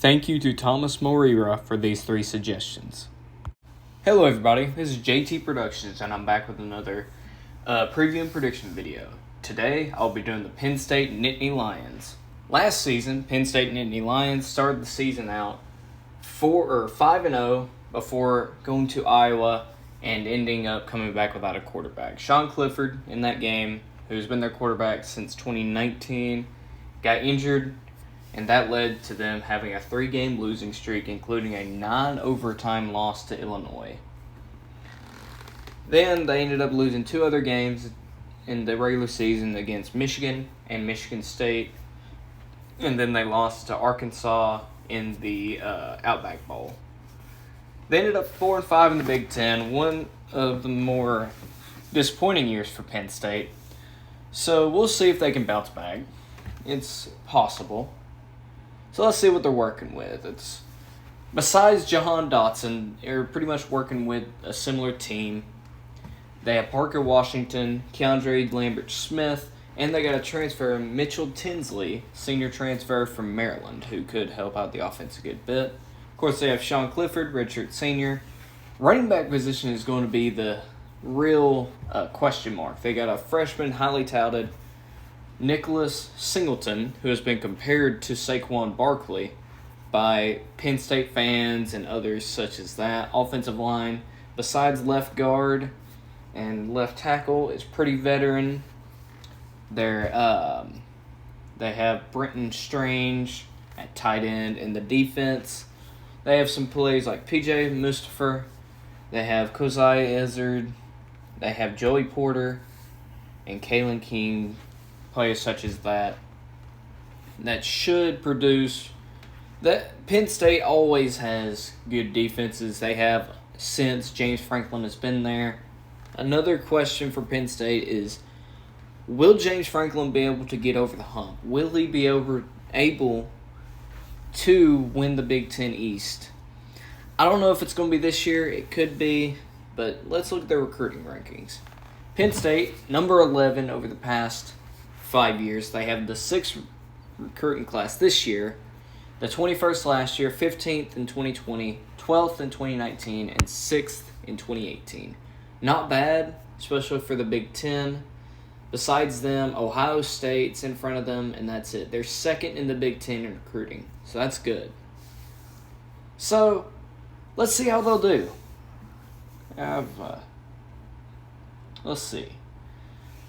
Thank you to Thomas Moreira for these 3 suggestions. Hello everybody, this is JT Productions and I'm back with another preview and prediction video. Today I'll be doing the Penn State Nittany Lions. Last season, Penn State Nittany Lions started the season out 5-0 before going to Iowa and ending up coming back without a quarterback. Sean Clifford in that game, who's been their quarterback since 2019, got injured, and that led to them having a 3-game losing streak, including a 9-overtime loss to Illinois. Then they ended up losing 2 other games in the regular season against Michigan and Michigan State, and then they lost to Arkansas in the Outback Bowl. They ended up 4-5 in the Big Ten, one of the more disappointing years for Penn State. So we'll see if they can bounce back. It's possible. So let's see what they're working with. Besides Jahan Dotson, they're pretty much working with a similar team. They have Parker Washington, Keandre Lambert-Smith, and they got a transfer, Mitchell Tinsley, senior transfer from Maryland, who could help out the offense a good bit. Of course, they have Sean Clifford, redshirt senior. Running back position is going to be the real question mark. They got a freshman, highly touted, Nicholas Singleton, who has been compared to Saquon Barkley by Penn State fans and others such as that. Offensive line, besides left guard and left tackle, is pretty veteran. They have Brenton Strange at tight end in the defense. They have some plays like P.J. Mustapher. They have Kozai Ezzard. They have Joey Porter and Kalen King, players such as that should produce. That Penn State always has good defenses. They have since James Franklin has been there. Another question for Penn State is, will James Franklin be able to get over the hump? Will he be able to win the Big Ten East? I don't know if it's going to be this year. It could be, but let's look at their recruiting rankings. Penn State, number 11 over the past 5 years. They have the 6th recruiting class this year, the 21st last year, 15th in 2020, 12th in 2019, and 6th in 2018. Not bad, especially for the Big Ten. Besides them, Ohio State's in front of them, and that's it. They're 2nd in the Big Ten in recruiting, so that's good. So, let's see how they'll do. Let's see.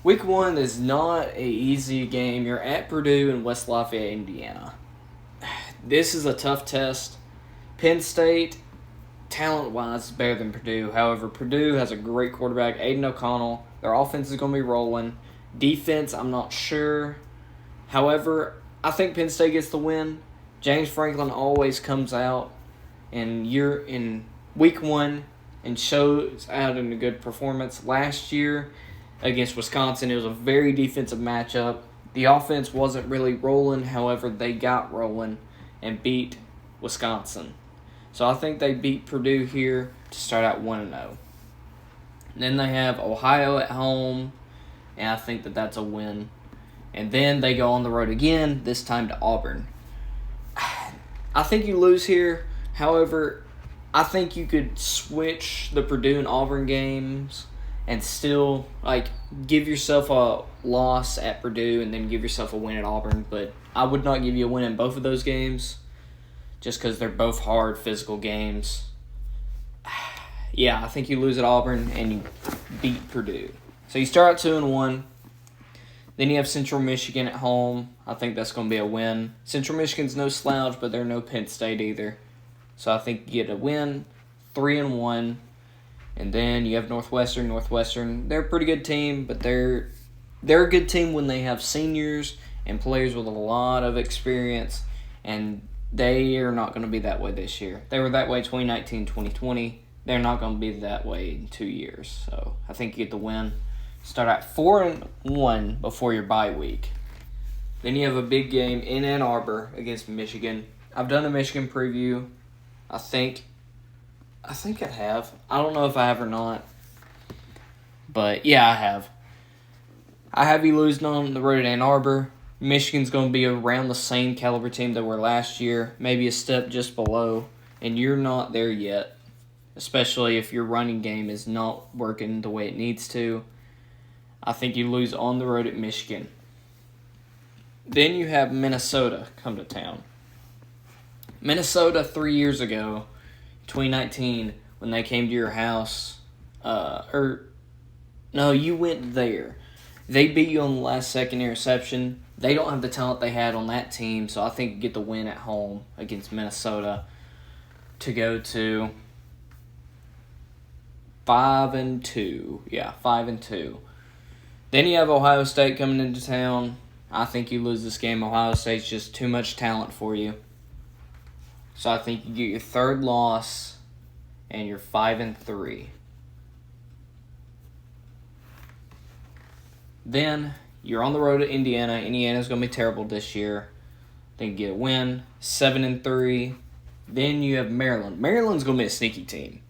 Week 1 is not an easy game. You're at Purdue in West Lafayette, Indiana. This is a tough test. Penn State, talent-wise, is better than Purdue. However, Purdue has a great quarterback, Aiden O'Connell. Their offense is going to be rolling. Defense, I'm not sure. However, I think Penn State gets the win. James Franklin always comes out in week 1 and shows out in a good performance. Last year against Wisconsin, it was a very defensive matchup. The offense wasn't really rolling. However, they got rolling and beat Wisconsin. So I think they beat Purdue here to start out 1-0. Then they have Ohio at home, and I think that's a win. And then they go on the road again, this time to Auburn. I think you lose here. However, I think you could switch the Purdue and Auburn games and still give yourself a loss at Purdue and then give yourself a win at Auburn. But I would not give you a win in both of those games just because they're both hard physical games. Yeah, I think you lose at Auburn and you beat Purdue. So you start out 2-1. Then you have Central Michigan at home. I think that's going to be a win. Central Michigan's no slouch, but they're no Penn State either. So I think you get a win, 3-1. And then you have Northwestern. Northwestern, they're a pretty good team, but they're a good team when they have seniors and players with a lot of experience. And they are not going to be that way this year. They were that way 2019, 2020. They're not going to be that way in 2 years. So I think you get the win. Start at 4-1 before your bye week. Then you have a big game in Ann Arbor against Michigan. I've done a Michigan preview. I think I have. I don't know if I have or not. But yeah, I have. I have you losing on the road at Ann Arbor. Michigan's going to be around the same caliber team they were last year, maybe a step just below, and you're not there yet, especially if your running game is not working the way it needs to. I think you lose on the road at Michigan. Then you have Minnesota come to town. Minnesota 3 years ago, 2019, when they came to your house, you went there. They beat you on the last second interception. They don't have the talent they had on that team, so I think you get the win at home against Minnesota to go to 5-2. Yeah, 5-2. Then you have Ohio State coming into town. I think you lose this game. Ohio State's just too much talent for you. So I think you get your third loss, and you're 5-3. Then you're on the road to Indiana. Indiana's going to be terrible this year. Then you get a win, 7-3. Then you have Maryland. Maryland's going to be a sneaky team.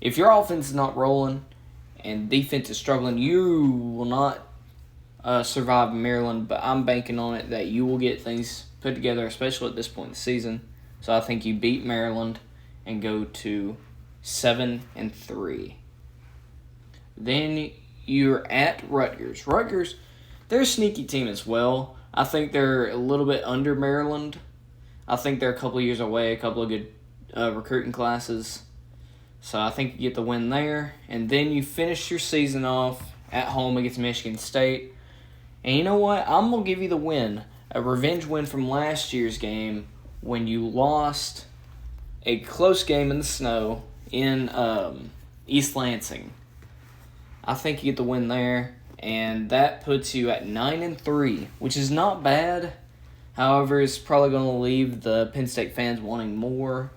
If your offense is not rolling and defense is struggling, you will not survive Maryland, but I'm banking on it that you will get things put together, especially at this point in the season. So I think you beat Maryland and go to 7-3. Then you're at Rutgers. Rutgers, they're a sneaky team as well. I think they're a little bit under Maryland. I think they're a couple of years away, a couple of good recruiting classes. So I think you get the win there. And then you finish your season off at home against Michigan State. And you know what? I'm going to give you the win. A revenge win from last year's game when you lost a close game in the snow in East Lansing. I think you get the win there. And that puts you at 9-3, which is not bad. However, it's probably going to leave the Penn State fans wanting more.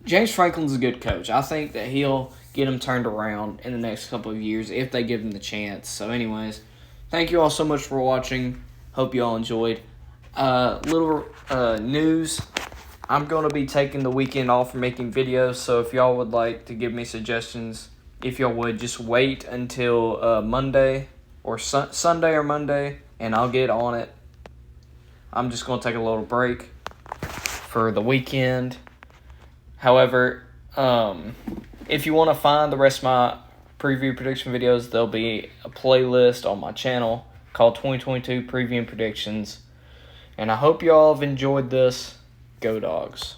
James Franklin's a good coach. I think that he'll get them turned around in the next couple of years if they give him the chance. So anyways, thank you all so much for watching. Hope you all enjoyed. Little news. I'm going to be taking the weekend off from making videos, so if y'all would like to give me suggestions, if y'all would, just wait until Monday or Sunday or Monday, and I'll get on it. I'm just going to take a little break for the weekend. However, if you want to find the rest of my preview prediction videos, there'll be a playlist on my channel called 2022 Preview and Predictions. And I hope you all have enjoyed this. Go Dogs.